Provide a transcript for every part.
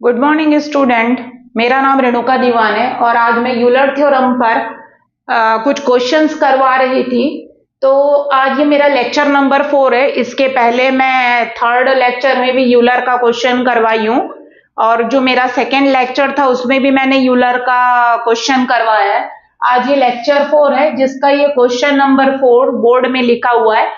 Good morning student. मेरा नाम रेणुका दीवान है और आज मैं यूलर थ्योरम पर कुछ क्वेश्चंस करवा रही थी। तो आज ये मेरा लेक्चर नंबर 4 है। इसके पहले मैं थर्ड लेक्चर में भी यूलर का क्वेश्चन करवाई हूँ और जो मेरा सेकेंड लेक्चर था उसमें भी मैंने यूलर का क्वेश्चन करवाया है। आज ये लेक्चर 4 है जिसका ये क्वेश्चन नंबर 4 बोर्ड में लिखा हुआ है।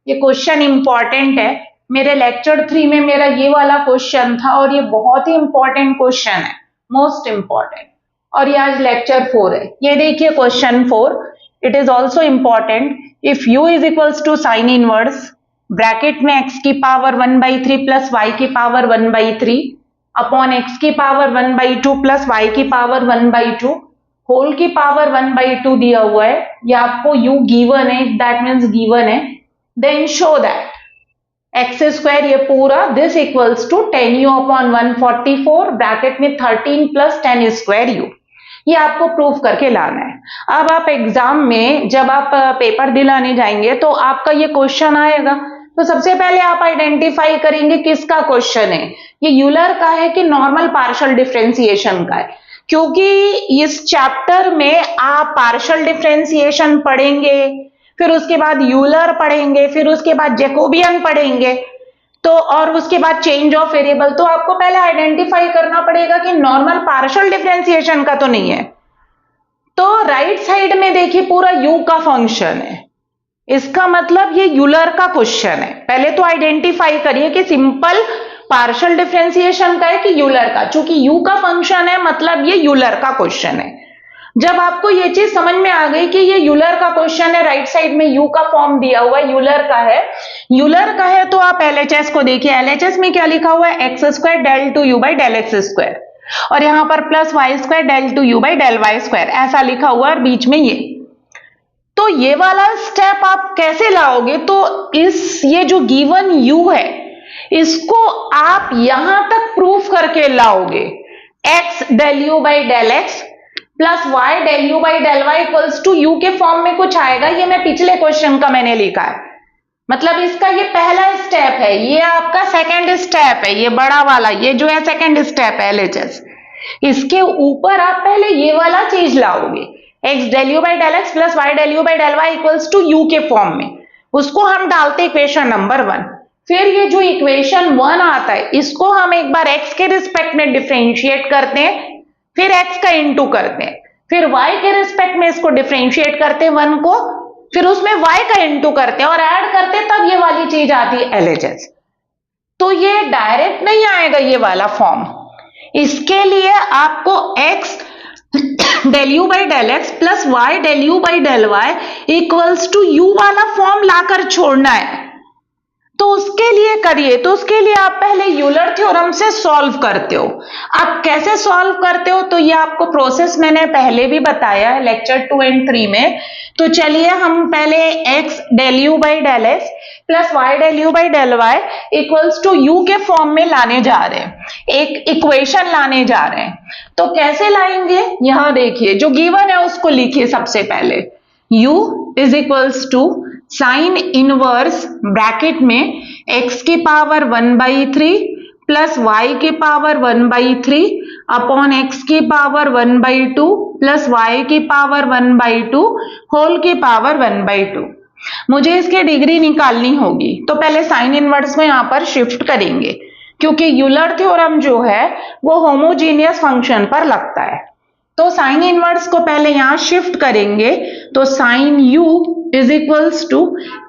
ये क्वेश्चन इंपॉर्टेंट है। मेरे लेक्चर 3 में मेरा ये वाला क्वेश्चन था और ये बहुत ही इंपॉर्टेंट क्वेश्चन है, मोस्ट इंपॉर्टेंट। और ये आज लेक्चर 4 है। ये देखिए question 4, it is also important. If u is equals to sine inverse bracket में x की पावर 1/3 प्लस y की पावर 1/3 अपॉन x की पावर 1/2 प्लस y की पावर 1/2 होल की पावर 1/2 दिया हुआ है। ये आपको u गिवन है, दैट मीन्स गिवन है। Then show that X square ये पूरा this equals to 10u upon 144 bracket में 13 प्लस 10 स्क्वायर u। ये आपको प्रूफ करके लाना है। अब आप एग्जाम में जब आप पेपर दिलाने जाएंगे तो आपका ये क्वेश्चन आएगा। तो सबसे पहले आप आइडेंटिफाई करेंगे किसका क्वेश्चन है, ये यूलर का है कि नॉर्मल पार्शियल डिफरेंशिएशन का है। क्योंकि इस चैप्टर में आप पार्शियल डिफरेंशिएशन पढ़ेंगे, फिर उसके बाद यूलर पढ़ेंगे, फिर उसके बाद जैकोबियन पढ़ेंगे, तो और उसके बाद चेंज ऑफ वेरिएबल। तो आपको पहले आइडेंटिफाई करना पड़ेगा कि नॉर्मल पार्शियल डिफरेंशिएशन का तो नहीं है। तो राइट साइड में देखिए पूरा u का फंक्शन है, इसका मतलब ये यूलर का क्वेश्चन है। पहले तो आइडेंटिफाई करिए कि सिंपल पार्शियल डिफरेंशिएशन का है कि यूलर का। चूंकि u का फंक्शन है मतलब ये यूलर का क्वेश्चन है। जब आपको ये चीज समझ में आ गई कि ये यूलर का क्वेश्चन है, राइट साइड में u का फॉर्म दिया हुआ है, यूलर का है, यूलर का है, तो आप एलएचएस को देखिए। एलएचएस में क्या लिखा हुआ है, x square del two you by del x square, और यहां पर plus Y square del two you by del Y square, ऐसा लिखा हुआ है और बीच में ये। तो ये वाला स्टेप आप कैसे लाओगे, तो ये जो गिवन u है इसको आप यहां तक प्रूफ करके लाओगे। x del you by del x plus Y del you by del y equals to u के फॉर्म में कुछ आएगा। ये मैं पिछले क्वेश्चन का मैंने लिखा है, मतलब इसका ये पहला स्टेप है, ये आपका सेकंड स्टेप है, ये बड़ा वाला ये जो है सेकंड स्टेप है एलएचएस। इसके ऊपर आप पहले ये वाला चीज लाओगे, x del you by del x plus Y del you by del y equals to u के फॉर्म में, उसको हम डालते इक्वेशन नंबर 1। फिर ये जो इक्वेशन 1 आता है इसको हम एक बार x के रिस्पेक्ट में डिफरेंशिएट करते हैं, फिर x का इंटू करते हैं, फिर y के रिस्पेक्ट में इसको डिफरेंशिएट करते हैं 1 को, फिर उसमें y का इंटू करते हैं और ऐड करते हैं, तब ये वाली चीज आती है एलएचएस। तो ये डायरेक्ट नहीं आएगा ये वाला फॉर्म। इसके लिए आपको x del you by del x plus Y del you by del y equals to u वाला फॉर्म लाकर छोड़ना है। तो उसके लिए करिए, तो उसके लिए आप पहले यूलर थ्योरम से सॉल्व करते हो। आप कैसे सॉल्व करते हो, तो ये आपको प्रोसेस मैंने पहले भी बताया है लेक्चर 2 और 3 में। तो चलिए हम पहले x del you by del x plus Y del you by del y equals to u के फॉर्म में लाने जा रहे हैं, एक इक्वेशन लाने जा रहे हैं। तो कैसे लाएंगे, यहां देखिए जो गिवन है उसको लिखिए। सबसे पहले u is equals to sine inverse bracket में x की पावर 1/3 प्लस y की पावर 1/3 अपॉन x की पावर 1/2 प्लस y की पावर 1/2 होल की पावर 1/2। मुझे इसकी डिग्री निकालनी होगी, तो पहले साइन इनवर्स में यहां पर शिफ्ट करेंगे, क्योंकि यूलर थ्योरम जो है वो होमोजीनियस फंक्शन पर लगता है। तो साइन इनवर्स को पहले यहां शिफ्ट करेंगे, तो sine u is equals to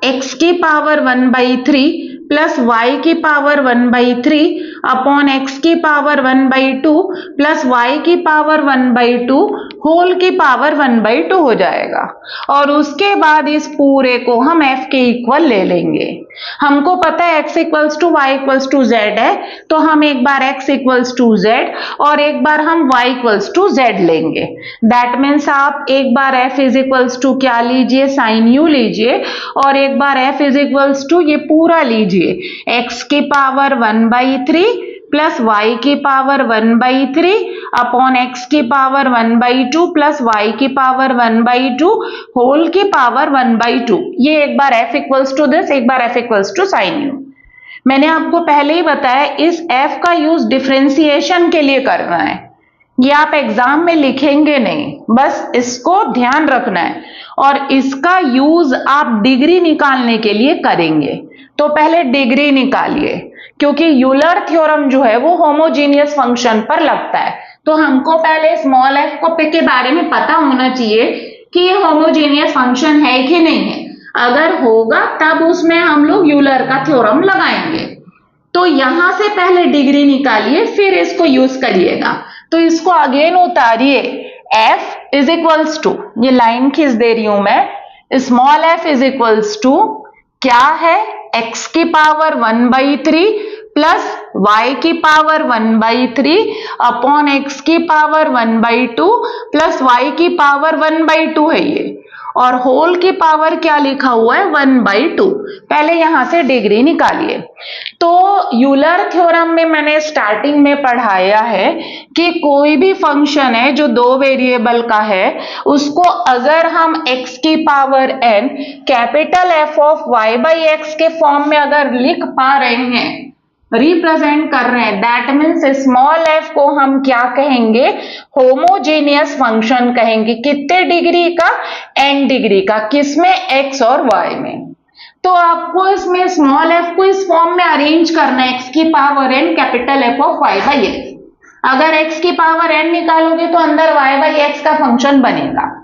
x की पावर 1/3 प्लस वाई की पावर 1/3 अपॉन एक्स की पावर 1/2 प्लस वाई की पावर 1/2 होल की पावर 1/2 हो जाएगा। और उसके बाद इस पूरे को हम f के इक्वल ले लेंगे। हमको पता है x equals to Y equals to Z है, तो हम एक बार x इक्वल्स टू जेड और एक बार हम y इक्वल्स टू जेड लेंगे। दैट मीन्स आप एक बार f इज इक्वल्स टू क्या लीजिए, साइन u लीजिए, और एक बार f इज इक्वल्स टू ये पूरा लीजिए, x की पावर 1/3 प्लस y की पावर 1/3 अपॉन x की पावर 1/2 प्लस y की पावर 1/2 होल की पावर 1/2। ये एक बार f इक्वल्स टू दिस, एक बार f equals to sine u। मैंने आपको पहले ही बताया इस f का यूज डिफरेंशिएशन के लिए करना है, ये आप एग्जाम में लिखेंगे नहीं, बस इसको ध्यान रखना है और इसका यूज आप डिग्री निकालने के लिए करेंगे। तो पहले डिग्री निकालिए, क्योंकि यूलर थ्योरम जो है वो होमोजीनियस फंक्शन पर लगता है, तो हमको पहले स्मॉल एफ को के बारे में पता होना चाहिए कि ये होमोजीनियस फंक्शन है कि नहीं है। अगर होगा तब उसमें हम लोग यूलर का थ्योरम लगाएंगे। तो यहां से पहले डिग्री निकालिए, फिर इसको यूज करिएगा। तो इसको अगेन उतारिए, f इज इक्वल्स टू, ये लाइन खींच दे रही हूं मैं, small f is equals to क्या है, x की पावर 1/3 प्लस y की पावर 1/3 अपॉन x की पावर 1/2 प्लस y की पावर 1/2 है ये, और होल की पावर क्या लिखा हुआ है 1/2। पहले यहां से डिग्री निकालिए। तो यूलर थ्योरम में मैंने स्टार्टिंग में पढ़ाया है कि कोई भी फंक्शन है जो दो वेरिएबल का है, उसको अगर हम x की power n capital f of y by x के फॉर्म में अगर लिख पा रहे हैं, रिप्रेजेंट कर रहे हैं, दैट मीन्स स्मॉल f को हम क्या कहेंगे, होमोजीनियस फंक्शन कहेंगे। कितने डिग्री का, n डिग्री का, किसमें, x और y में। तो आपको इसमें स्मॉल f को इस फॉर्म में अरेंज करना है, x की power n capital f of y by x। अगर x की पावर n निकालोगे तो अंदर y बाई x का फंक्शन बनेगा।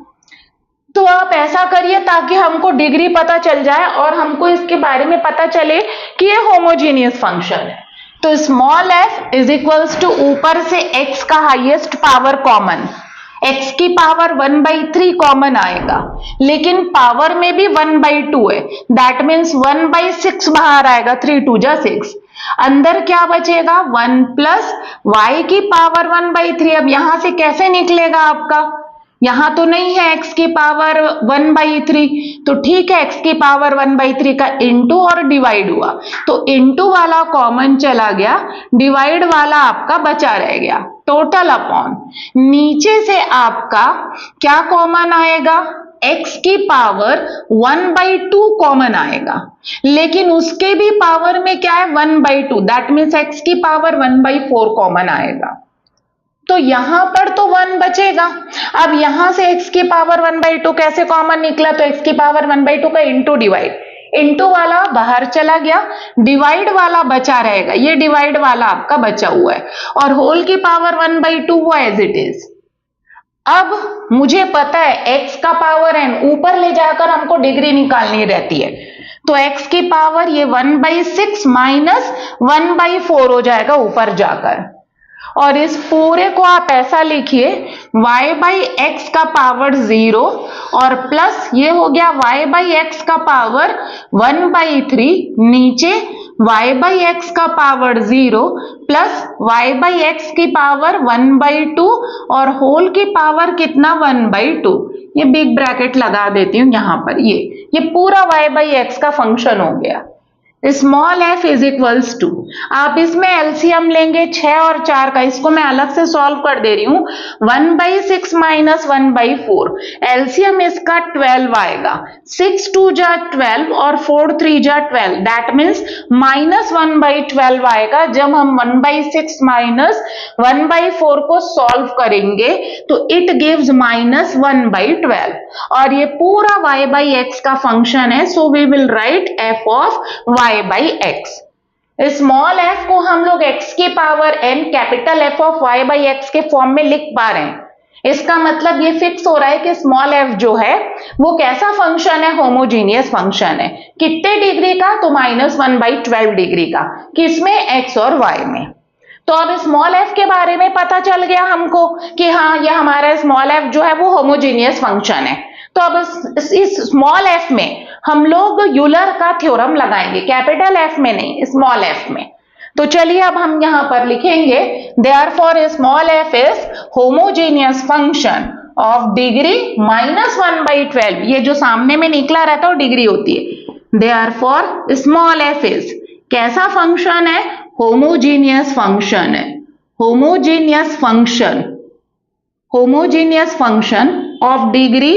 तो आप ऐसा करिए ताकि हमको डिग्री पता चल जाए और हमको इसके बारे में पता चले कि ये होमोजीनियस फंक्शन है। तो small f is equals to, ऊपर से x का हाईएस्ट पावर कॉमन, x की पावर 1/3 कॉमन आएगा, लेकिन पावर में भी 1/2 है, दैट मीन्स 1/6 बाहर आएगा, 3 2 जा 6। अंदर क्या बचेगा, 1 प्लस y की पावर 1/3। अब यहां से कैसे निकलेगा आपका, यहां तो नहीं है x की पावर 1/3, तो ठीक है, x की पावर 1/3 का इंटू और डिवाइड हुआ, तो इंटू वाला कॉमन चला गया, डिवाइड वाला आपका बचा रह गया, टोटल अपॉन नीचे से आपका क्या कॉमन आएगा, x की पावर 1/2 कॉमन आएगा, लेकिन उसके भी पावर में क्या है 1/2, दैट मीन्स x की पावर 1/4 कॉमन आएगा। तो यहां पर तो 1 बचेगा। अब यहां से x की पावर 1/2 कैसे कॉमन निकला, तो x की पावर 1/2 का इंटू डिवाइड, इंटू वाला बाहर चला गया, डिवाइड वाला बचा रहेगा, ये डिवाइड वाला आपका बचा हुआ है, और होल की पावर 1/2 हुआ एज इट इज। अब मुझे पता है x का पावर n ऊपर ले जाकर हमको डिग्री निकालनी रहती है, तो x की पावर ये 1/6 माइनस 1/4 हो जाएगा ऊपर जाकर, और इस पूरे को आप ऐसा लिखिए y बाई एक्स का पावर 0 और प्लस ये हो गया y बाई एक्स का पावर 1/3, नीचे y बाई एक्स का power 0 plus y by x की पावर 1/2 और होल की पावर कितना 1/2। ये बिग ब्रैकेट लगा देती हूं यहां पर, ये पूरा y बाई एक्स का फंक्शन हो गया। Small f is equals to, आप इसमें एलसीएम लेंगे 6 और 4 का, इसको मैं अलग से सॉल्व कर दे रही हूं, 1/6 माइनस 1/4, एलसीएम इसका 12 आएगा, 6 2 जा 12 और 4 3 जा 12, दैट मीन्स माइनस 1/12 आएगा। जब हम 1/6 माइनस 1/4 को सॉल्व करेंगे तो इट गिव्स माइनस 1/12, और ये पूरा y बाई एक्स का फंक्शन है, so we will write f of y by x. Small f को हम लोग x की power n capital f of y by x के फॉर्म में लिख पा रहे हैं। इसका मतलब ये फिक्स हो रहा है कि स्मॉल f जो है वो कैसा फंक्शन है, होमोजीनियस फंक्शन है। कितने डिग्री का, तो -1/12 डिग्री का, किसमें, x और y में। तो अब स्मॉल f के बारे में पता चल गया हमको कि हाँ ये हमारा स्मॉल f जो है वो होमोजीनियस फंक्शन है। तो अब इस स्मॉल f में हम लोग यूलर का थ्योरम लगाएंगे, कैपिटल F में नहीं, स्मॉल f में। तो चलिए अब हम यहां पर लिखेंगे, therefore small f is homogeneous function of degree -1/12, ये जो सामने में निकला रहता है वो डिग्री होती है। देयरफॉर स्मॉल f इज कैसा फंक्शन है, होमोजीनियस फंक्शन है, homogeneous function of degree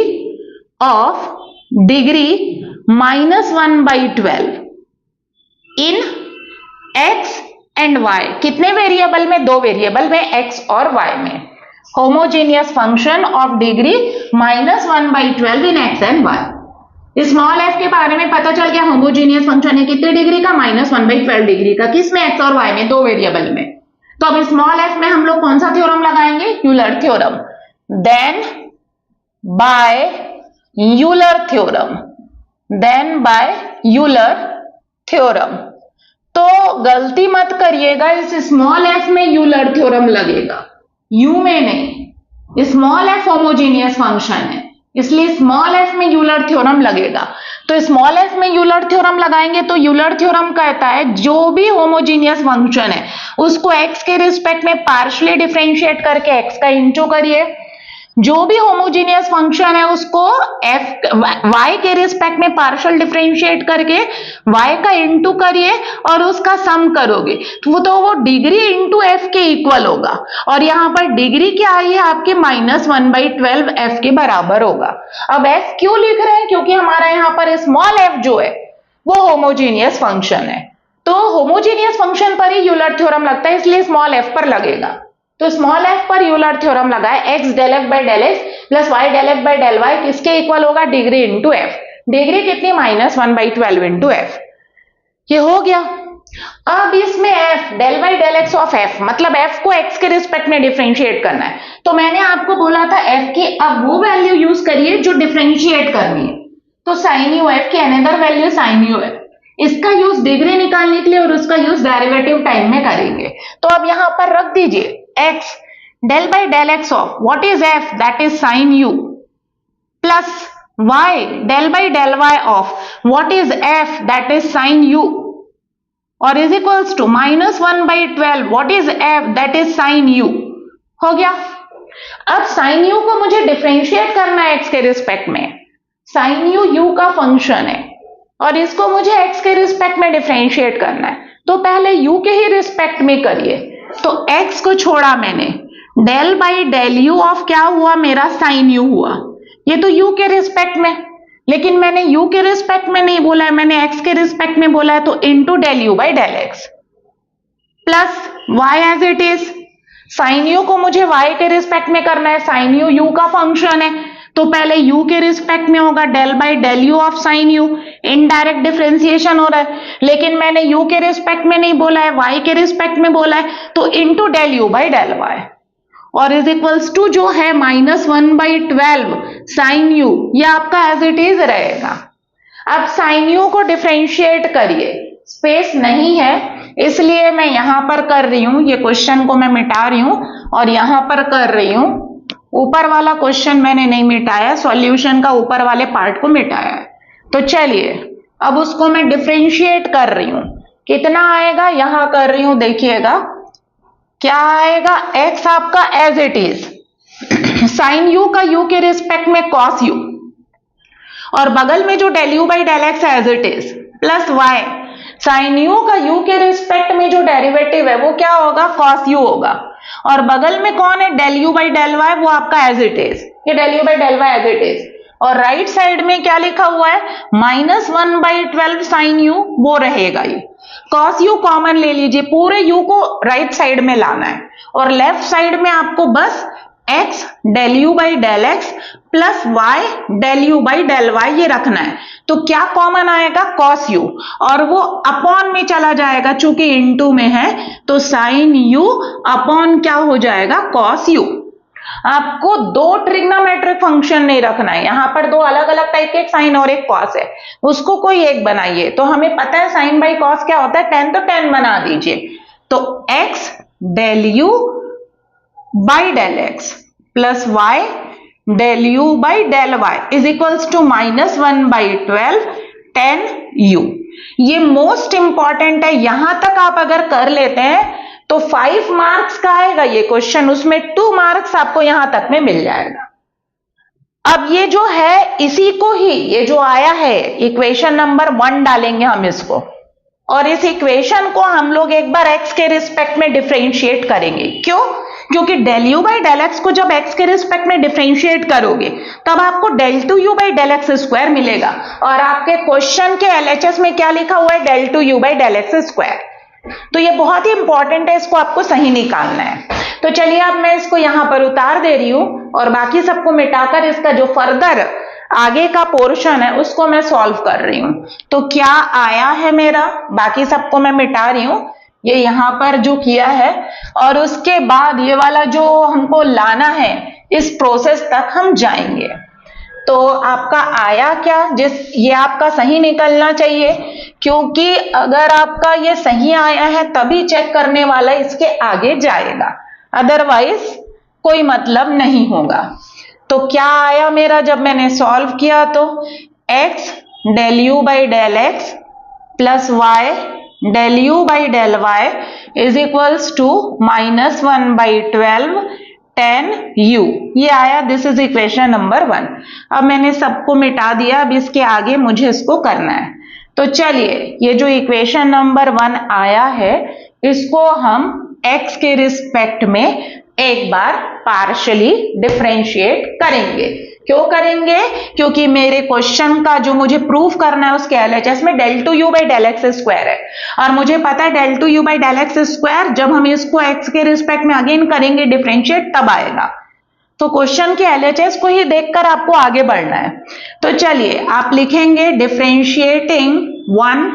-1/12 in x and y, कितने वेरिएबल में? दो वेरिएबल में, एक्स और वाई में। Homogeneous function of degree -1/12 in x and y. Small f के बारे में पता चल गया, होमोजीनियस फंक्शन है कितने डिग्री का? -1/12 डिग्री का। किसमें? एक्स और वाई में, दो वेरिएबल में। तो अब स्मॉल एफ में हम लोग कौन सा थ्योरम लगाएंगे? Euler theorem. Then by Euler theorem, then by Euler theorem. तो गलती मत करिएगा, इस स्मॉल एफ में यूलर थ्योरम लगेगा, यू में नहीं। स्मॉल एफ होमोजीनियस फंक्शन है, इसलिए स्मॉल एफ में यूलर थ्योरम लगेगा। तो स्मॉल एफ में यूलर थ्योरम लगाएंगे तो यूलर थ्योरम कहता है जो भी होमोजीनियस फंक्शन है उसको एक्स के रिस्पेक्ट में पार्शियली डिफरेंशिएट करके एक्स का इंटू करिए, जो भी होमोजीनियस फंक्शन है उसको एफ वाई के रिस्पेक्ट में पार्शियल डिफरेंशिएट करके वाई का इंटू करिए और उसका सम करोगे तो वो डिग्री इंटू एफ के इक्वल होगा। और यहां पर डिग्री क्या आई है आपके? -1/12 एफ के बराबर होगा। अब एफ क्यों लिख रहे हैं? क्योंकि हमारा यहां पर स्मॉल एफ जो है वो होमोजीनियस फंक्शन है, तो होमोजीनियस फंक्शन पर ही यूलर थ्योरम लगता है, इसलिए स्मॉल एफ पर लगेगा। तो स्मॉल एफ पर यूलर थ्योरम लगाए, x del f by del x plus Y del f by del y किसके इक्वल होगा? Degree into f. डिग्री कितनी? -1/12 इंटू एफ। ये हो गया। अब इसमें f del by del x of f, मतलब एफ को एक्स के रिस्पेक्ट में डिफरेंशिएट करना है। तो मैंने आपको बोला था एफ की अब वो वैल्यू यूज करिए जो डिफरेंशिएट करनी है। तो साइन यू एफ की another value sine u f, इसका यूज डिग्री निकालने के लिए और उसका यूज डेरिवेटिव टाइम में करेंगे। तो अब यहां पर रख दीजिए x del by del x of what is f, that is sin u, plus y del by del y of what is f, that is sin u, और is equals to -1/12 what is f, that is sin u। हो गया। अब sin u को मुझे differentiate करना है x के respect में। sin u u का फंक्शन है और इसको मुझे x के रिस्पेक्ट में डिफरेंशिएट करना है, तो पहले u के ही रिस्पेक्ट में करिए। तो x को छोड़ा मैंने, del by del u of क्या हुआ मेरा? साइन यू हुआ। ये तो u के रिस्पेक्ट में, लेकिन मैंने u के रिस्पेक्ट में नहीं बोला है, मैंने x के रिस्पेक्ट में बोला है, तो into del you by del x plus y as it is. Sine u को मुझे y के रिस्पेक्ट में करना है, साइन यू u का फंक्शन है, तो पहले u के रिस्पेक्ट में होगा del by del u of sine u, indirect differentiation हो रहा है, लेकिन मैंने u के रिस्पेक्ट में नहीं बोला है, y के रिस्पेक्ट में बोला है, तो into del u by del y और इज इक्वल्स टू जो है -1/12 साइन यू, ये आपका एज इट इज रहेगा। अब साइन यू को डिफरेंशिएट करिए, स्पेस नहीं है इसलिए मैं यहां पर कर रही हूं, ये क्वेश्चन को मैं मिटा रही हूं और यहां पर कर रही हूं। ऊपर वाला क्वेश्चन मैंने नहीं मिटाया, सॉल्यूशन का ऊपर वाले पार्ट को मिटाया है। तो चलिए अब उसको मैं डिफरेंशिएट कर रही हूं, कितना आएगा? यहां कर रही हूं, देखिएगा क्या आएगा। x आपका as it is, sine u का u के रिस्पेक्ट में कॉस यू, और बगल में जो del you by del x as it is, plus y sine u का u के रिस्पेक्ट में जो डेरिवेटिव है वो क्या होगा? कॉस यू होगा, और बगल में कौन है? Del you by del y, वो आपका एज इट इज, ये del you by del y as it is. और राइट साइड में क्या लिखा हुआ है? -1/12 साइन यू, वो रहेगा ये। कॉस यू कॉमन ले लीजिए, पूरे यू को राइट साइड में लाना है, और लेफ्ट साइड में आपको बस x del you by del x plus y del you by del Y ये रखना है। तो क्या कॉमन आएगा? कॉस यू, और वो अपॉन में चला जाएगा, चूंकि इनटू में है तो साइन यू अपॉन क्या हो जाएगा? Cos u. आपको दो ट्रिग्नोमेट्रिक फंक्शन नहीं रखना है, यहां पर दो अलग अलग टाइप के, एक साइन और एक कॉस है, उसको कोई एक बनाइए। तो हमें पता है साइन बाई कॉस क्या होता है, tan, तो tan बना दीजिए। तो x del you by del x plus y del you by del y is equals to -1/12 tan u। ये मोस्ट इंपॉर्टेंट है, यहां तक आप अगर कर लेते हैं तो 5 मार्क्स का आएगा ये क्वेश्चन, उसमें 2 मार्क्स आपको यहां तक में मिल जाएगा। अब ये जो है इसी को ही, ये जो आया है इक्वेशन नंबर 1 डालेंगे हम इसको, और इस इक्वेशन को हम लोग एक बार x के रिस्पेक्ट में डिफरेंशिएट करेंगे। क्यों? क्योंकि del you by del x को जब x के रिस्पेक्ट में डिफरेंशिएट करोगे तब आपको del two you by del x square मिलेगा, और आपके क्वेश्चन के LHS में क्या लिखा हुआ है? Del two you by del x square. तो ये बहुत ही इंपॉर्टेंट है, इसको आपको सही निकालना है। तो चलिए अब मैं इसको यहां पर उतार दे रही हूं और बाकी सबको मिटाकर इसका जो फर्दर आगे का पोर्शन है उसको मैं सॉल्व कर रही हूं। तो क्या आया है मेरा, बाकी सबको मैं मिटा रही हूं, ये यहां पर जो किया है, और उसके बाद ये वाला जो हमको लाना है इस प्रोसेस तक हम जाएंगे। तो आपका आया क्या, ये आपका सही निकलना चाहिए, क्योंकि अगर आपका ये सही आया है तभी चेक करने वाला इसके आगे जाएगा, अदरवाइज कोई मतलब नहीं होगा। तो क्या आया मेरा जब मैंने सॉल्व किया, तो x del u by del x प्लस y del u by del y is equals to -1/12 tan u, ये आया। This is equation number 1। अब मैंने सबको मिटा दिया, अब इसके आगे मुझे इसको करना है। तो चलिए ये जो इक्वेशन नंबर 1 आया है इसको हम x के रिस्पेक्ट में एक बार पार्शियली डिफरेंशिएट करेंगे। क्यों करेंगे, क्योंकि मेरे क्वेश्चन का जो मुझे प्रूफ करना है उसके एलएचएस में del two you by del x square है, और मुझे पता है del two you by del x square जब हम इसको x के रिस्पेक्ट में अगेन करेंगे डिफरेंशिएट तब आएगा। तो क्वेश्चन के एलएचएस को ही देखकर आपको आगे बढ़ना है। तो चलिए आप लिखेंगे डिफरेंशिएटिंग 1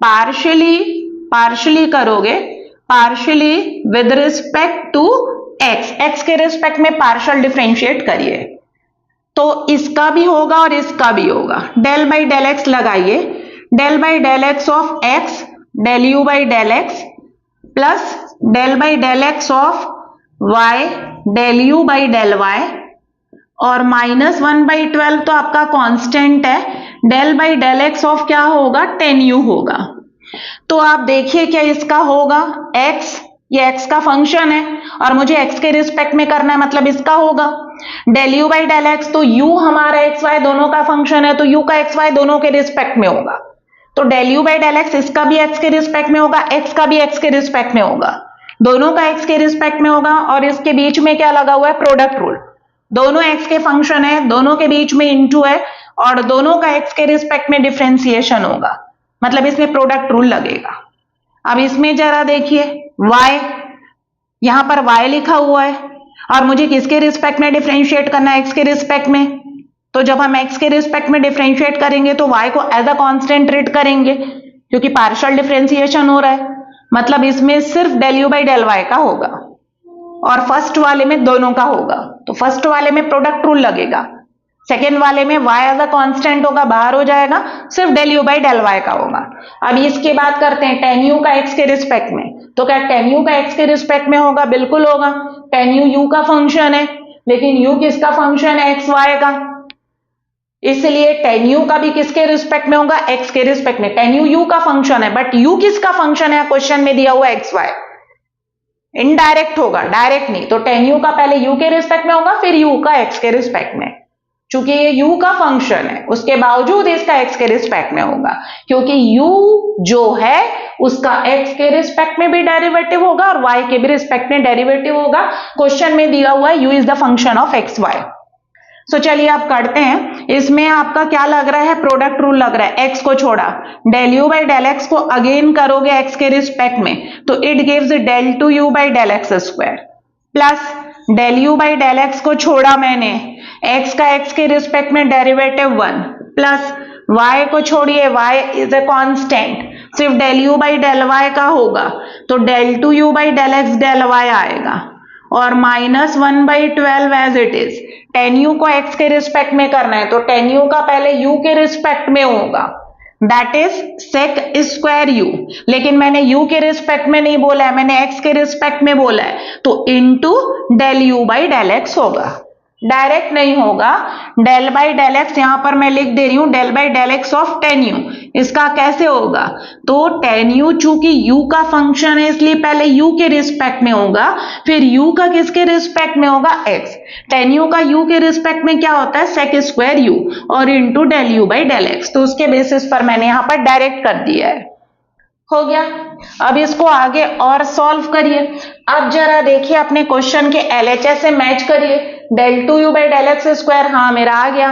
पार्शियली करोगे, partially with respect to x के रिस्पेक्ट में पार्शियल डिफरेंशिएट करिए। तो इसका भी होगा और इसका भी होगा। डेल बाई डेल एक्स लगाइए, del by del x of x del you by del x plus del by del x of y del you by del y, और -1/12 तो आपका कांस्टेंट है, del by del x of क्या होगा, tan u होगा। तो आप देखिए क्या इसका होगा, x, ये x का फंक्शन है और मुझे x के रिस्पेक्ट में करना है, मतलब इसका होगा del you by del x. तो u हमारा एक्स वाई दोनों का फंक्शन है, तो u का एक्स वाई दोनों के रिस्पेक्ट में होगा। तो del you by del x इसका भी x के रिस्पेक्ट में होगा, x का भी x के रिस्पेक्ट में होगा, दोनों का x के रिस्पेक्ट में होगा। और इसके बीच में क्या लगा हुआ है, प्रोडक्ट रूल। दोनों x के फंक्शन है, दोनों के बीच में इनटू है, और दोनों का x के रिस्पेक्ट में डिफरेंशिएशन होगा, मतलब इसमें प्रोडक्ट रूल लगेगा। अब इसमें जरा देखिए y, यहां पर y लिखा हुआ है और मुझे किसके रिस्पेक्ट में डिफरेंशिएट करना है, x के रिस्पेक्ट में। तो जब हम x के रिस्पेक्ट में डिफरेंशिएट करेंगे तो y को एज अ कांस्टेंट ट्रीट करेंगे, क्योंकि पार्शियल डिफरेंशिएशन हो रहा है, मतलब इसमें सिर्फ del you by del y का होगा और फर्स्ट वाले में दोनों का होगा। तो फर्स्ट वाले में प्रोडक्ट रूल लगेगा, सेकेंड वाले में y एज अ कांस्टेंट होगा, बाहर हो जाएगा, सिर्फ del you by del y का होगा। अब इसके बाद करते हैं tan u का x के रिस्पेक्ट में। तो क्या tan u का x के रिस्पेक्ट में होगा, बिल्कुल होगा, tan u का फंक्शन है, लेकिन u किसका फंक्शन है, x y का, इसलिए tan u का भी किसके रिस्पेक्ट में होगा, x के रिस्पेक्ट में। tan u का फंक्शन है, बट u किसका फंक्शन है, क्वेश्चन में दिया हुआ x y, इनडायरेक्ट होगा, डायरेक्ट नहीं। तो tan u का पहले u के रिस्पेक्ट में होगा, फिर u का x के रिस्पेक्ट में। चूंकि ये u का फंक्शन है उसके बावजूद इसका x के रिस्पेक्ट में होगा, क्योंकि u जो है उसका x के रिस्पेक्ट में भी डेरिवेटिव होगा और y के भी रिस्पेक्ट में डेरिवेटिव होगा। क्वेश्चन में दिया हुआ है u is the function of X Y. So चलिए आप करते हैं। इसमें आपका क्या लग रहा है, प्रोडक्ट रूल लग रहा है। x को छोड़ा, del you by del x को अगेन करोगे x के रिस्पेक्ट में, तो it gives del two you by del x square, plus del you by del x को छोड़ा मैंने, x का x के रिस्पेक्ट में डेरिवेटिव 1, प्लस y को छोड़िए, y इज ए कांस्टेंट, सिर्फ del you by del y का होगा, तो del two you by del x del y आएगा, और -1/12 as it is. tan u को x के रिस्पेक्ट में करना है, तो tan u का पहले u के रिस्पेक्ट में होगा, that is sec square u, लेकिन मैंने u के रिस्पेक्ट में नहीं बोला है, मैंने x के रिस्पेक्ट में बोला है, तो into del you by del x होगा, डायरेक्ट नहीं होगा। डेल बाई डेल एक्स यहां पर मैं लिख दे रही हूं, del by del x of tan u, इसका कैसे होगा, तो tan u चूंकि u का फंक्शन है इसलिए पहले u के रिस्पेक्ट में होगा, फिर u का किसके रिस्पेक्ट में होगा, x। tan u का u के रिस्पेक्ट में क्या होता है, sec स्क्वायर u, और into del you by del x. तो उसके बेसिस पर मैंने यहां पर डायरेक्ट कर दिया है, हो गया। अब इसको आगे और सॉल्व करिए। अब जरा देखिए अपने क्वेश्चन के एलएचएस से मैच करिए। Del two you by del x square, हाँ मेरा आ गया,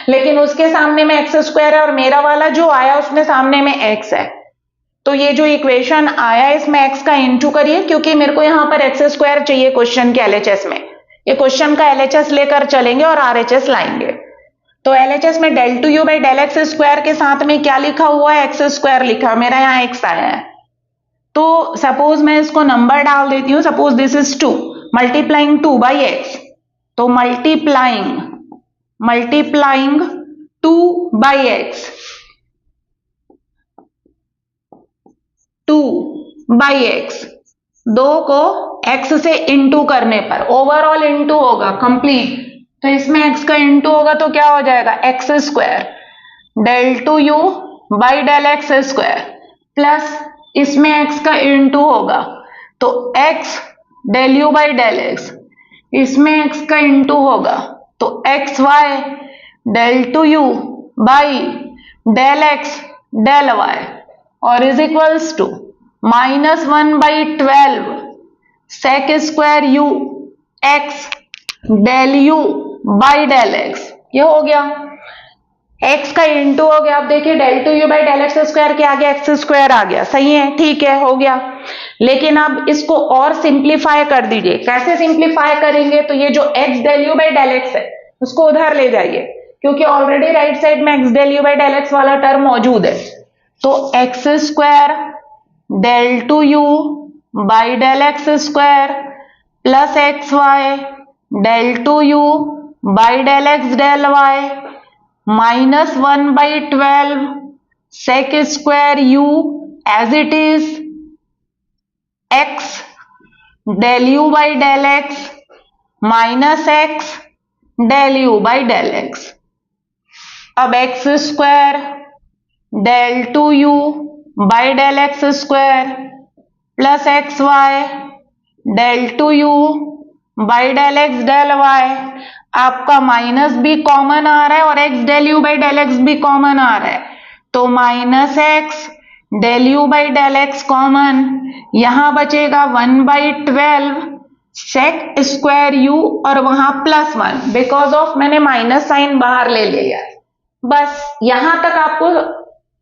लेकिन उसके सामने में एक्स स्क्वायर है और मेरा वाला जो आया उसमें सामने में एक्स है, तो ये जो इक्वेशन आया इसमें x का इंटू करिए, क्योंकि मेरे को यहाँ पर एक्स स्क्वायर चाहिए क्वेश्चन के एलएचएस में। ये क्वेश्चन का एलएचएस लेकर चलेंगे और आरएचएस लाएंगे। तो एलएचएस में del two you by del x square के साथ में क्या लिखा हुआ है, एक्स स्क्वायर लिखा, मेरा यहाँ एक्स आया है। तो सपोज मैं इसको नंबर डाल देती हूँ, suppose this is 2 multiplying 2 by X, तो multiplying 2 by X, 2 by X, 2 को x से इंटू करने पर ओवरऑल इंटू होगा कंप्लीट, तो इसमें x का इंटू होगा तो क्या हो जाएगा, X square del two you by del x square, plus इसमें x का इंटू होगा तो x del you by del X, इसमें x का इंटू होगा तो X Y del two you by del x del Y, और is equals to -1/12 sec square U X del you by del X. ये हो गया, x का into हो गया। अब देखिए del two you by del x square के आगे एक्स स्क्वायर आ गया, सही है, ठीक है, हो गया। लेकिन अब इसको और सिंप्लीफाई कर दीजिए। कैसे सिंप्लीफाई करेंगे, तो ये जो x del you by del x है उसको उधर ले जाइए, क्योंकि ऑलरेडी राइट साइड में x del you by del x वाला टर्म मौजूद है। तो x square del two you by del x square plus x Y del two you by del x del y -1/12 sec square u as it is x del u by del x minus x del u by del x। अब x square del 2u by del x square plus x y del 2u by del x del y, आपका minus भी common आ रहा है और x del you by del x भी common आ रहा है, तो minus x del you by del x common, यहां बचेगा 1/12 सेक स्क्वायर यू और वहां +1, बिकॉज ऑफ मैंने माइनस साइन बाहर ले लिया है। बस यहां तक आपको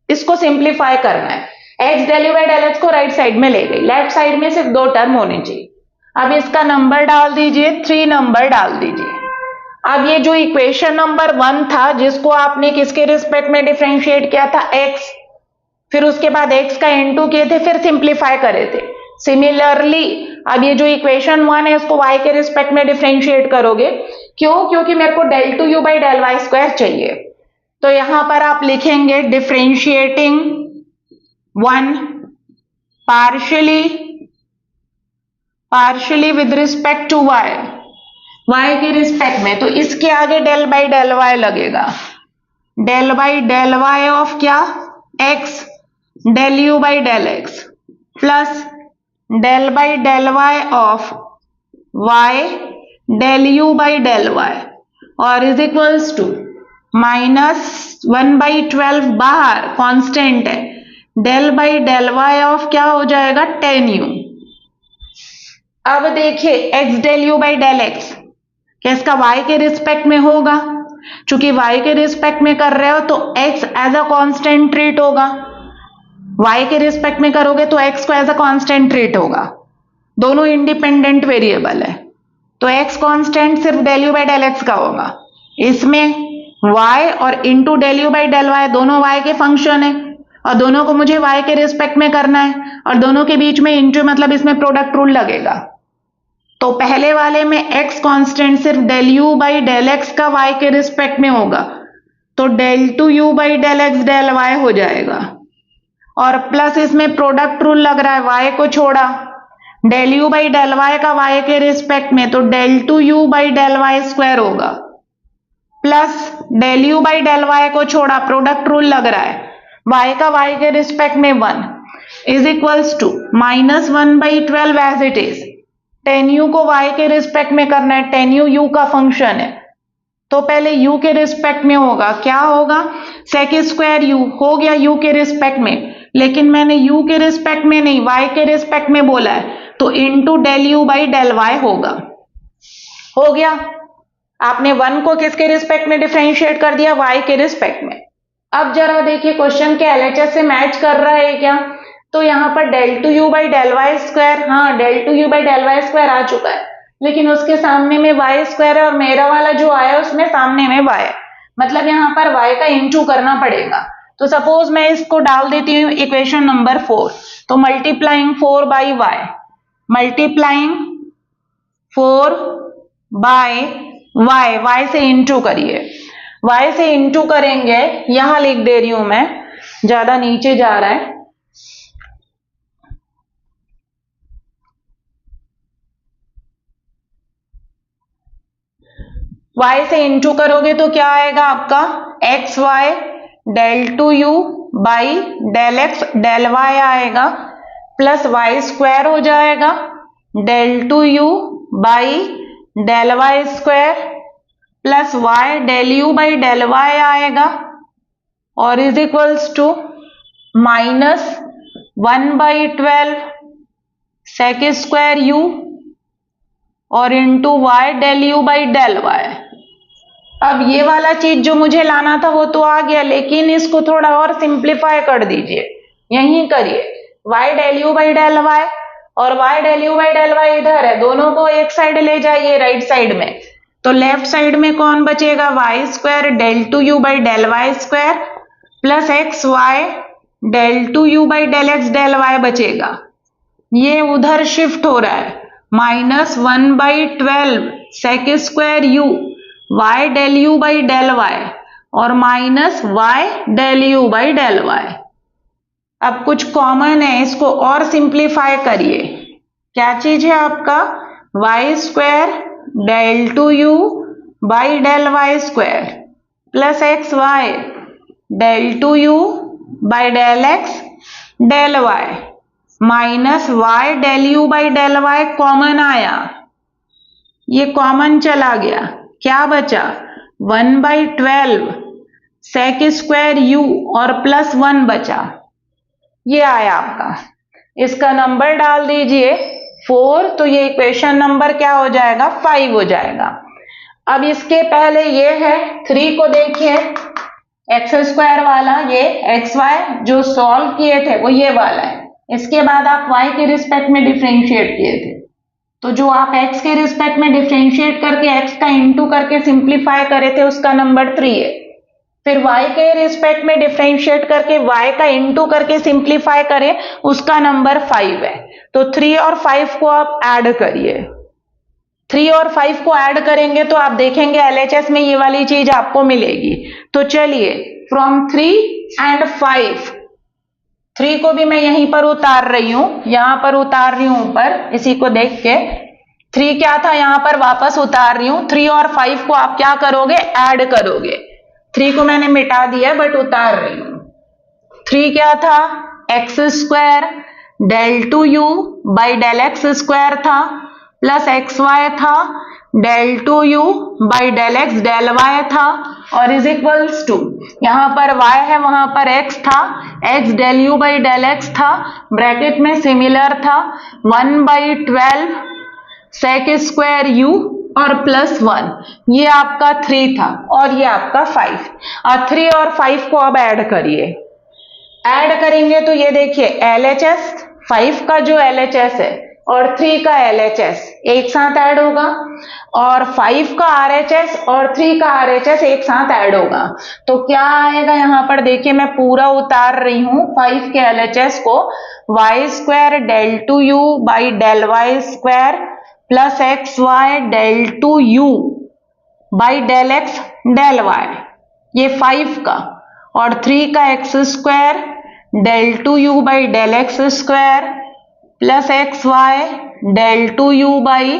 इसको सिंप्लीफाई करना है। x del you by del x को राइट साइड में ले गई, लेफ्ट साइड में सिर्फ 2 टर्म होने चाहिए। अब इसका नंबर डाल दीजिए, 3 नंबर डाल दीजिए। अब ये जो इक्वेशन नंबर 1 था जिसको आपने किसके रिस्पेक्ट में डिफरेंशिएट किया था, x, फिर उसके बाद x का इनटू किए थे, फिर सिंप्लीफाई करे थे। सिमिलरली अब ये जो इक्वेशन 1 है उसको y के रिस्पेक्ट में डिफरेंशिएट करोगे, क्यों, क्योंकि मेरे को del two you by del Y square चाहिए। तो यहां पर आप लिखेंगे differentiating 1 partially with respect to y के रिस्पेक्ट में, तो इसके आगे डेल बाई डेल वाई लगेगा, del by del y of क्या, x del you by del x plus del by del y of y del you by del Y, और is equals to -1/12 बाहर constant है, del by del y of क्या हो जाएगा, 10u। अब देखिए x del you by del x क्या इसका y के रिस्पेक्ट में होगा, चूंकि y के रिस्पेक्ट में कर रहे हो तो x as a constant treat होगा, y के रिस्पेक्ट में करोगे तो x को एज अ कांस्टेंट ट्रीट होगा, दोनों इंडिपेंडेंट वेरिएबल है, तो x कांस्टेंट सिर्फ del you by del x का होगा। इसमें y और into del you by del y दोनों y के फंक्शन है और दोनों को मुझे y के रिस्पेक्ट में करना है, और दोनों के बीच में इंटू मतलब इसमें प्रोडक्ट रूल लगेगा। तो पहले वाले में x कांस्टेंट सिर्फ del you by del x का y के रिस्पेक्ट में होगा, तो del two you by del x del y हो जाएगा, और प्लस इसमें प्रोडक्ट रूल लग रहा है, y को छोड़ा, del you by del y का y के रिस्पेक्ट में, तो del two you by del Y square होगा, plus del you by del Y को छोड़ा, प्रोडक्ट रूल लग रहा है, y का y के रिस्पेक्ट में 1 is equals to -1/12 as it is, 10u को y के रिस्पेक्ट में करना है, 10u u का फंक्शन है, तो पहले u के रिस्पेक्ट में होगा, क्या होगा, सेक स्क्वायर u हो गया u के रिस्पेक्ट में, लेकिन मैंने u के रिस्पेक्ट में नहीं y के रिस्पेक्ट में बोला है, तो into del you by del y होगा, हो गया। आपने 1 को किसके रिस्पेक्ट में डिफरेंशिएट कर दिया, y के रिस्पेक्ट में। अब जरा देखिए क्वेश्चन के एलएचएस से मैच कर रहा है क्या, तो यहाँ पर del two you by del Y square, हाँ del two you by del Y square आ चुका है, लेकिन उसके सामने में y स्क्वायर है और मेरा वाला जो आया उसमें सामने में y है, मतलब यहाँ पर y का इंटू करना पड़ेगा। तो सपोज मैं इसको डाल देती हूँ इक्वेशन नंबर 4, तो multiplying 4 by y, multiplying 4 by y से इंटू करिए, y से इंटू करेंगे, यहां लिख दे रही हूं मैं, ज्यादा नीचे जा रहा है, y से इंटू करोगे तो क्या आएगा आपका X Y del two you by del x del Y आएगा, प्लस वाई स्क्वायर हो जाएगा del two you by del Y square plus Y del you by del Y आएगा, और is equals to minus 1/12 sec square you और into Y del you by del Y. अब ये वाला चीज जो मुझे लाना था वो तो आ गया, लेकिन इसको थोड़ा और सिंप्लीफाई कर दीजिए, यही करिए, Y del you by del Y और Y del you by del Y इधर है, दोनों को एक साइड ले जाइए राइट साइड में, तो लेफ्ट साइड में कौन बचेगा, Y square del two you by del Y square plus x Y del two you by del x del Y बचेगा, ये उधर शिफ्ट हो रहा है, minus 1/12 sec square U Y del you by del Y और minus Y del you by del Y. अब कुछ common है, इसको और सिंप्लीफाई करिए, क्या चीज है आपका y square del two you by del Y square plus x Y del two you by del x del y minus Y del you by del y common आया, ये कॉमन चला गया, क्या बचा 1/12 सेक स्क्वायर यू और plus 1 बचा, ये आया आपका, इसका नंबर डाल दीजिए 4, तो ये इक्वेशन नंबर क्या हो जाएगा 5 हो जाएगा। अब इसके पहले ये है 3 को देखिए, एक्स स्क्वायर वाला, ये एक्स वाई जो सॉल्व किए थे वो ये वाला है, इसके बाद आप y के रिस्पेक्ट में डिफरेंशिएट किए थे, तो जो आप x के रिस्पेक्ट में डिफरेंशिएट करके x का इंटू करके सिंप्लीफाई करे थे उसका नंबर 3 है, फिर y के रिस्पेक्ट में डिफरेंशिएट करके y का इंटू करके सिंप्लीफाई करे उसका नंबर 5 है, तो 3 और 5 को आप ऐड करिए, 3 और 5 को ऐड करेंगे तो आप देखेंगे LHS में ये वाली चीज आपको मिलेगी। तो चलिए फ्रॉम 3 एंड 5, 3 को भी मैं यहीं पर उतार रही हूं, यहां पर उतार रही हूं ऊपर, इसी को देख के 3 क्या था यहां पर वापस उतार रही हूं, 3 और 5 को आप क्या करोगे ऐड करोगे, 3 को मैंने मिटा दिया बट उतार रही हूं, 3 क्या था x square del two you by del x square था प्लस एक्स वाई था del two you by del x del y था और इज इक्वल्स टू, यहां पर y है वहां पर x था, x del you by del x था, ब्रैकेट में सिमिलर था 1/12 सेक स्क्वायर u और प्लस 1, ये आपका 3 था और ये आपका 5, और 3 और 5 को अब ऐड करिए, ऐड करेंगे तो ये देखिए LHS 5 का जो LHS है और 3 का LHS एक साथ ऐड होगा और 5 का RHS और 3 का RHS एक साथ ऐड होगा, तो क्या आएगा यहां पर देखिए, मैं पूरा उतार रही हूं 5 के LHS को, y square del two you by del Y square plus x Y del two you by del x del Y, ये 5 का, और 3 का x square del two you by del x square plus x Y del two you by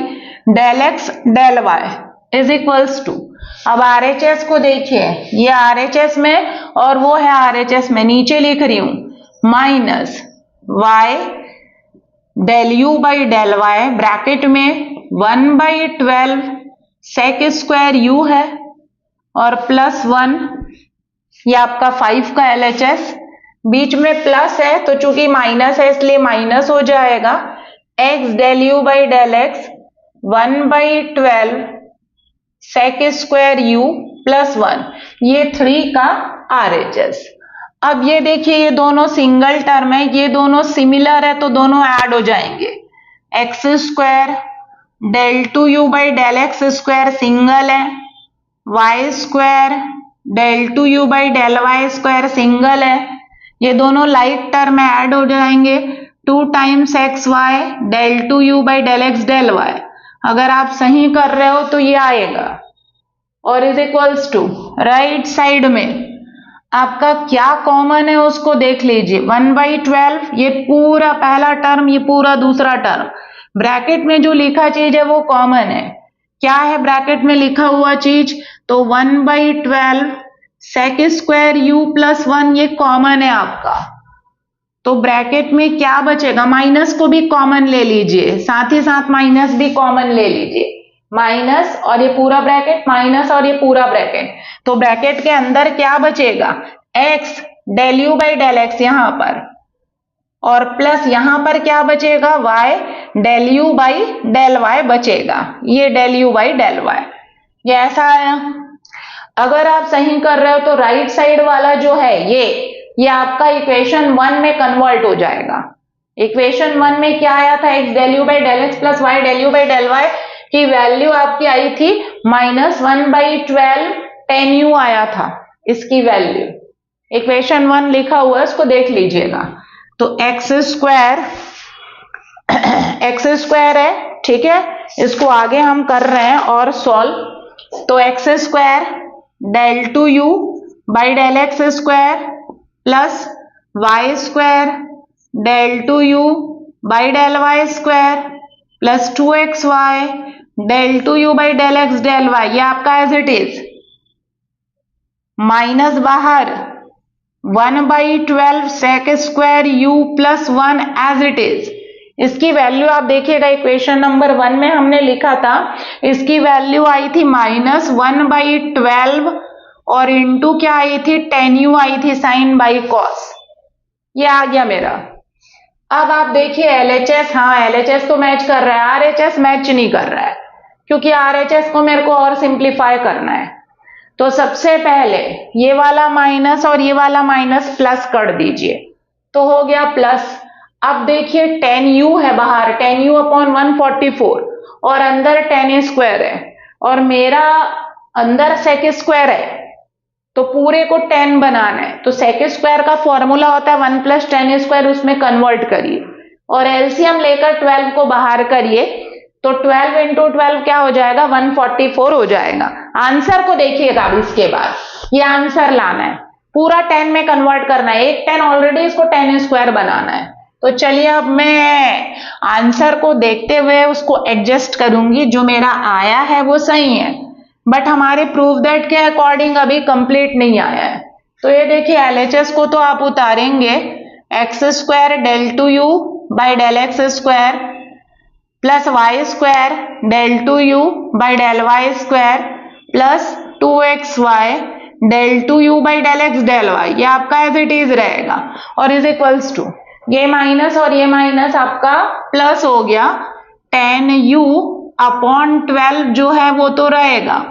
del x del y is equals to, अब RHS को देखिए, ये RHS में और वो है RHS में, नीचे लिख रही हूं minus Y del you by del y bracket में 1/12 सेक स्क्वायर यू है और प्लस 1, ये आपका 5 का LHS, बीच में प्लस है तो चूंकि माइनस है इसलिए माइनस हो जाएगा, x del you by del x 1/12 sec square u plus 1, ये 3 का RHS। अब ये देखिए ये दोनों सिंगल टर्म है, ये दोनों सिमिलर है तो दोनों ऐड हो जाएंगे। X square del two you by del x square single है, Y square del two you by del Y square single है, ये दोनों लाइक टर्म ऐड हो जाएंगे। 2 times X Y del two you by del x del Y, अगर आप सही कर रहे हो तो ये आएगा और is equals to right side में आपका क्या कॉमन है उसको देख लीजिए। 1/12 ये पूरा पहला टर्म, ये पूरा दूसरा टर्म, ब्रैकेट में जो लिखा चीज है वो कॉमन है। क्या है ब्रैकेट में लिखा हुआ चीज? तो 1/12 सेक स्क्वायर यू प्लस 1 ये कॉमन है आपका। तो ब्रैकेट में क्या बचेगा? माइनस को भी कॉमन ले लीजिए, साथ ही साथ माइनस भी कॉमन ले लीजिए। माइनस और ये पूरा ब्रैकेट, माइनस और ये पूरा ब्रैकेट, तो ब्रैकेट के अंदर क्या बचेगा? x del you by del x यहां पर, और प्लस यहां पर क्या बचेगा? y del you by del y बचेगा। ये del you by del y, ये ऐसा आया। अगर आप सही कर रहे हो तो राइट साइड वाला जो है ये आपका इक्वेशन 1 में कन्वर्ट हो जाएगा। इक्वेशन 1 में क्या आया था? x del you by del x plus y del you by del y की वैल्यू आपकी आई थी -1/12 tan u आया था इसकी वैल्यू। इक्वेशन 1 लिखा हुआ है, इसको देख लीजिएगा। तो एक्स स्क्वायर है, ठीक है, इसको आगे हम कर रहे हैं और सॉल्व। तो x square del two you by del x square plus Y square del two you by del Y square plus 2xy del two you by del x del Y, ये आपका एज इट इज। माइनस बाहर 1/12 sec square u plus 1 as it is. इसकी value आप देखिएगा equation number 1 में हमने लिखा था, इसकी वैल्यू आई थी -1/12 और इंटू क्या आई थी? tan u आई थी साइन बाई कॉस। ये आ गया मेरा। अब आप देखिए LHS, हाँ LHS तो मैच कर रहा है, RHS मैच नहीं कर रहा है, क्योंकि RHS को मेरे को और सिंप्लीफाई करना है। तो सबसे पहले ये वाला माइनस और ये वाला माइनस प्लस कर दीजिए, तो हो गया प्लस। अब देखिए tan u है बाहर, tan u अपॉन 144 और अंदर tan स्क्वायर है और मेरा अंदर सेक स्क्वायर है, तो पूरे को 10 बनाना है। तो सेक स्क्वायर का फॉर्मूला होता है 1 + tan स्क्वायर, उसमें कन्वर्ट करिए और एलसीएम लेकर 12 को बाहर करिए, तो 12 × 12 क्या हो जाएगा? 144 हो जाएगा। आंसर को देखिएगा अब इसके बाद, ये आंसर लाना है, पूरा 10 में कन्वर्ट करना है। एक 10 ऑलरेडी, इसको tan स्क्वायर बनाना है। तो चलिए अब मैं आंसर को देखते हुए उसको एडजस्ट करूंगी, जो मेरा आया है वो सही है, बट हमारे प्रूफ दैट के अकॉर्डिंग अभी कंप्लीट नहीं आया है। तो ये देखिए LHS को तो आप उतारेंगे, X square del two you by del x square plus Y square del two you by del Y square plus 2xy del two you by del x del Y, ये आपका एज इट इज रहेगा और is equals to ये minus और ये minus आपका plus हो गया, tan u अपॉन 12 जो है वो तो रहेगा।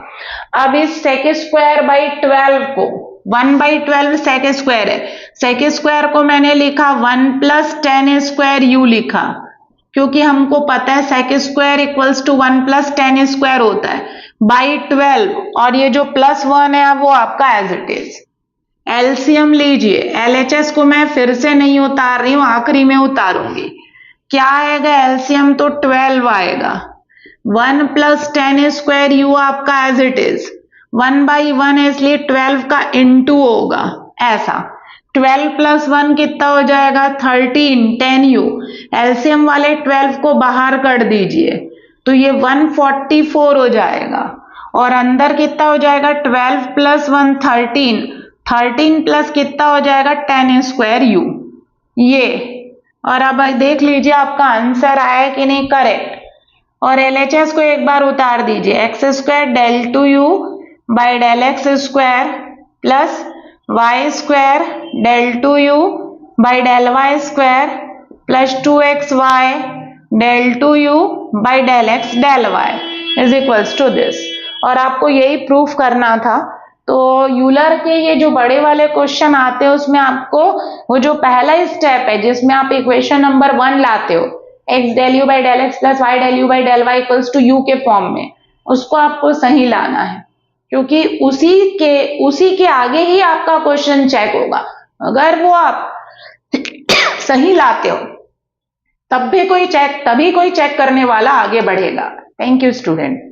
अब इस सेक स्क्वायर बाई 12 को 1/12 सेक स्क्वायर है, सेक स्क्वायर को मैंने लिखा 1 + tan स्क्वायर u लिखा, क्योंकि हमको पता है sec square equals to 1 + tan square होता है बाई 12, और ये जो +1 है वो आपका एज इट इज। एलसीएम लीजिए, LHS को मैं फिर से नहीं उतार रही हूं, आखिरी में उतारूंगी। क्या आएगा एलसीएम? तो 12 आएगा। 1 + tan स्क्वायर u आपका एज इट इज, 1/1 है इसलिए 12 का इंटू होगा, ऐसा 12 + 1 कितना हो जाएगा? 13 tan u। एलसीएम वाले 12 को बाहर कर दीजिए, तो ये 144 हो जाएगा और अंदर कितना हो जाएगा? 12 + 1 13, 13 प्लस कितना हो जाएगा? tan स्क्वायर u, ये। और अब देख लीजिए आपका आंसर आया कि नहीं करेक्ट। और LHS को एक बार उतार दीजिए, x square del two you by del x square plus Y square del two you by del Y square plus 2xy del two you by del x del y is equals to this. और आपको यही proof करना था तो Euler के ये जो बड़े वाले क्वेश्चन आते हैं उसमें आपको वो जो पहला स्टेप है जिसमें आप इक्वेशन नंबर 1 लाते हो, x del u by del x plus y del u by del y equals to u के फॉर्म में, उसको आपको सही लाना है, क्योंकि उसी के आगे ही आपका क्वेश्चन चेक होगा। अगर वो आप सही लाते हो तभी कोई चेक करने वाला आगे बढ़ेगा। Thank you student.